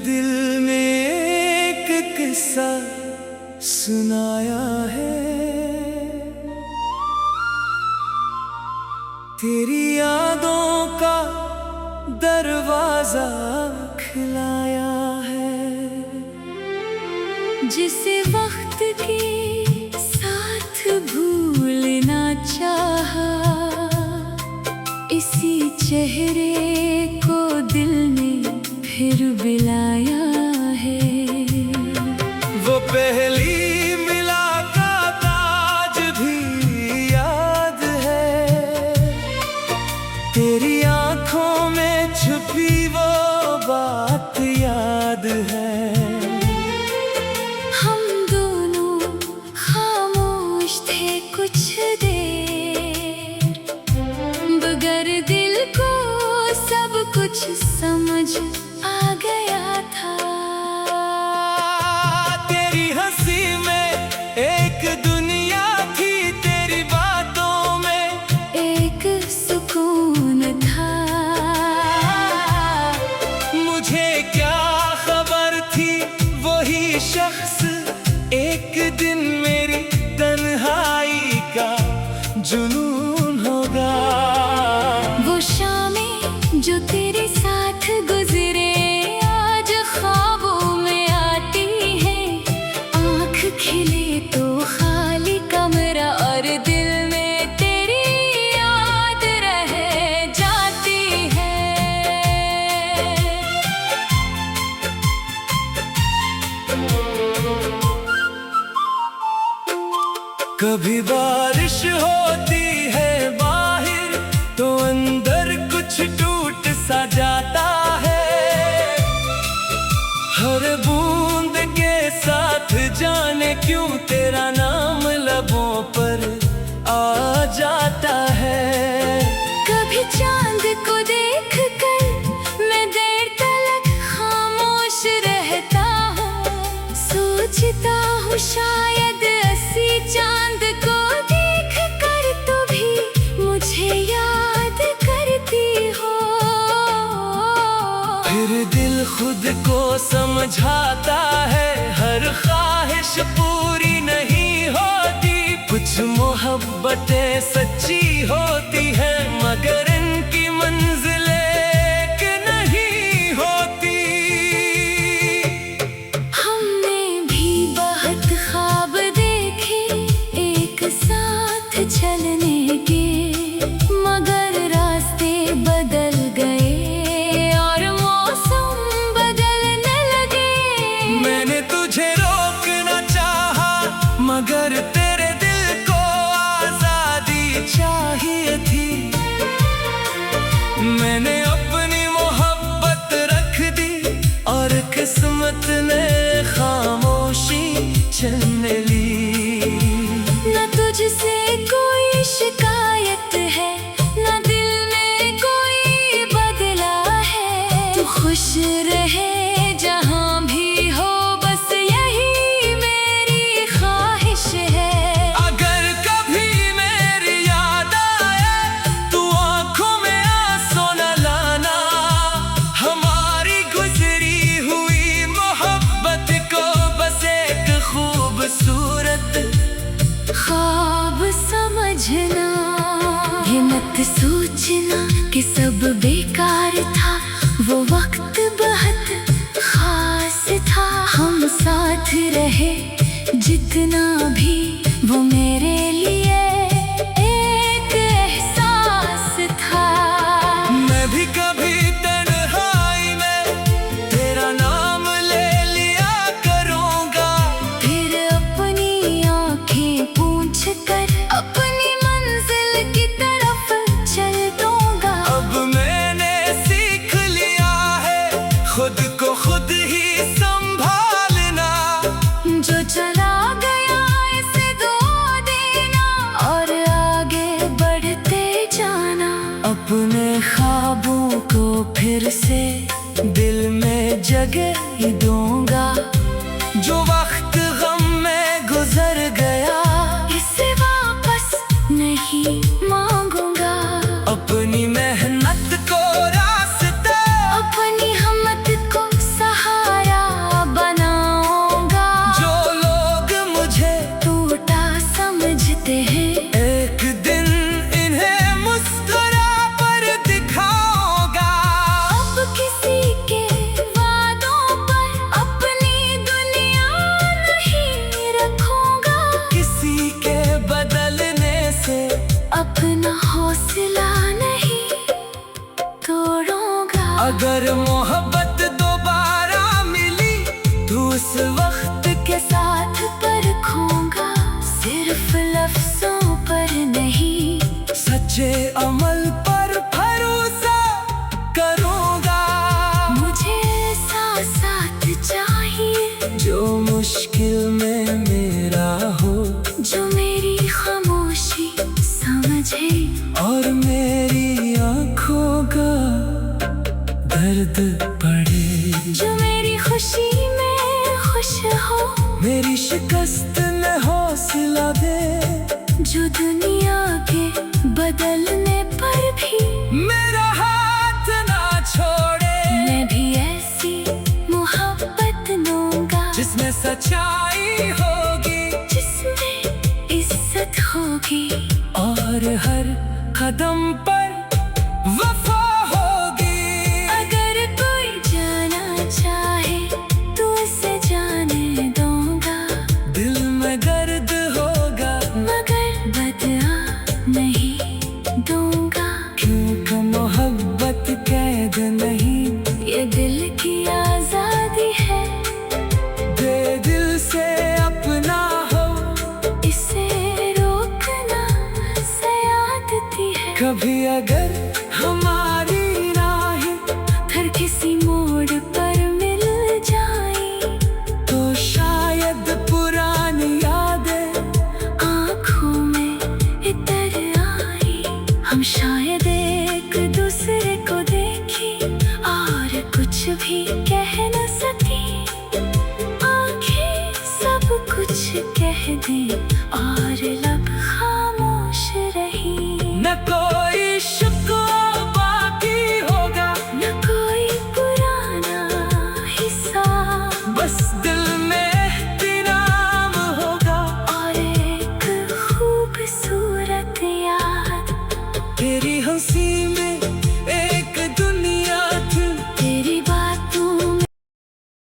दिल ने एक किस्सा सुनाया है, तेरी यादों का दरवाजा खिलाया है। जिसे वक्त के साथ भूलना चाहा, इसी चेहरे को दिल ने फिर बुलाया है। वो पहली मुलाकात आज भी याद है, तेरी आंखों में छुपी वो बात याद है। हम दोनों खामोश थे कुछ देर, बगैर दिल को सब कुछ समझ आ गया था। तेरी हंसी में एक दुनिया थी, तेरी बातों में एक सुकून था। मुझे क्या खबर थी वही शख्स एक दिन मेरी तन्हाई का जुनून होगा। वो शामें जो तेरे साथ गुजरे आज ख्वाबों में आती है। आँख खिले तो खाली कमरा और दिल में तेरी याद रह जाती है। कभी बारिश होती है बाहर तो अंदर कुछ टूट सा जाता है। हर बूंद के साथ जाने क्यों तेरा नाम लबों पर आ जाता है। कभी चांद को देख कर मैं देर तक खामोश रहता हूँ। सोचता हूँ शायद ऐसी चांद को देख कर तू भी मुझे याद करती हो। फिर दिल खुद को समझाता है, हर ख्वाहिश पूरी नहीं होती। कुछ मोहब्बतें सच्ची होती हैं मगर इनकी मंजिल एक नहीं होती। हमने भी बहुत ख्वाब देखे एक साथ चलने के, मगर रास्ते बदल गए और मौसम बदलने लगे। मैंने तुझे रोकना चाहा मगर तेरे दिल को आजादी चाहिए थी। मैंने अपनी मोहब्बत रख दी और किस्मत ने खामोशी चलने ली। न तुझसे कोई शिकायत है, न दिल में कोई बदला है। तू खुश रहे जहाँ भी हो, बस यही मेरी ख्वाहिश है। अगर कभी मेरी याद आए तू आंखों में आंसू न लाना। हमारी गुजरी हुई मोहब्बत को बस एक खूबसूरत ख्वाब समझना, ये मत सोचना कि सब बेकार था। वो वक्त बहुत खास था, हम साथ रहे जितना भी वो मेरे लिए एक एहसास था। मैं भी कभी तन्हाई में तेरा नाम ले लिया करूँगा। फिर अपनी आँखें पूंछ कर अपनी मंजिल की तरफ चल दूंगा। अब मैंने सीख लिया है खुद को खुद ही संभालना। जो चला गया इसे दो देना और आगे बढ़ते जाना। अपने ख्वाबों को फिर से दिल में जगह दूंगा। जो वक्त गम में गुजर गया इसे वापस नहीं मांगूंगा। अपनी मेहनत को रास्ता, अपनी हिम्मत को सहारा मुश्किल में मेरा हो, जो मेरी खामोशी समझे और मेरी आंखों का दर्द पड़े। जो मेरी खुशी में खुश हो, मेरी शिकस्त में हौसला दे, जो दुनिया के बदलने पर भी मेरा हाथ ना छोड़े। मैं भी ऐसी मोहब्बत दूंगा जिसमें सच्चाई होगी, जिसमें इज्जत होगी, और हर कदम पर वफा होगी। अगर कोई जाना चाहे तो उसे जाने दूंगा, दिल में दर्द होगा मगर बदला नहीं दूंगा, क्योंकि मोहब्बत कैद नहीं, ये दिल की आजादी है। दे दिल से अपना हो, इसे रोकना ज़्यादती है। कभी अगर हमारी राहें फिर किसी मोड़ पर मिल जाए, तो शायद पुरानी यादें आँखों में इतर आई। हम शायद एक दूसरे को देखें और कुछ भी कह न सके, आँखें सब कुछ कह दे और लब खामोश रही। न कोई शिकवा बाकी होगा, न कोई पुराना हिस्सा, बस दिल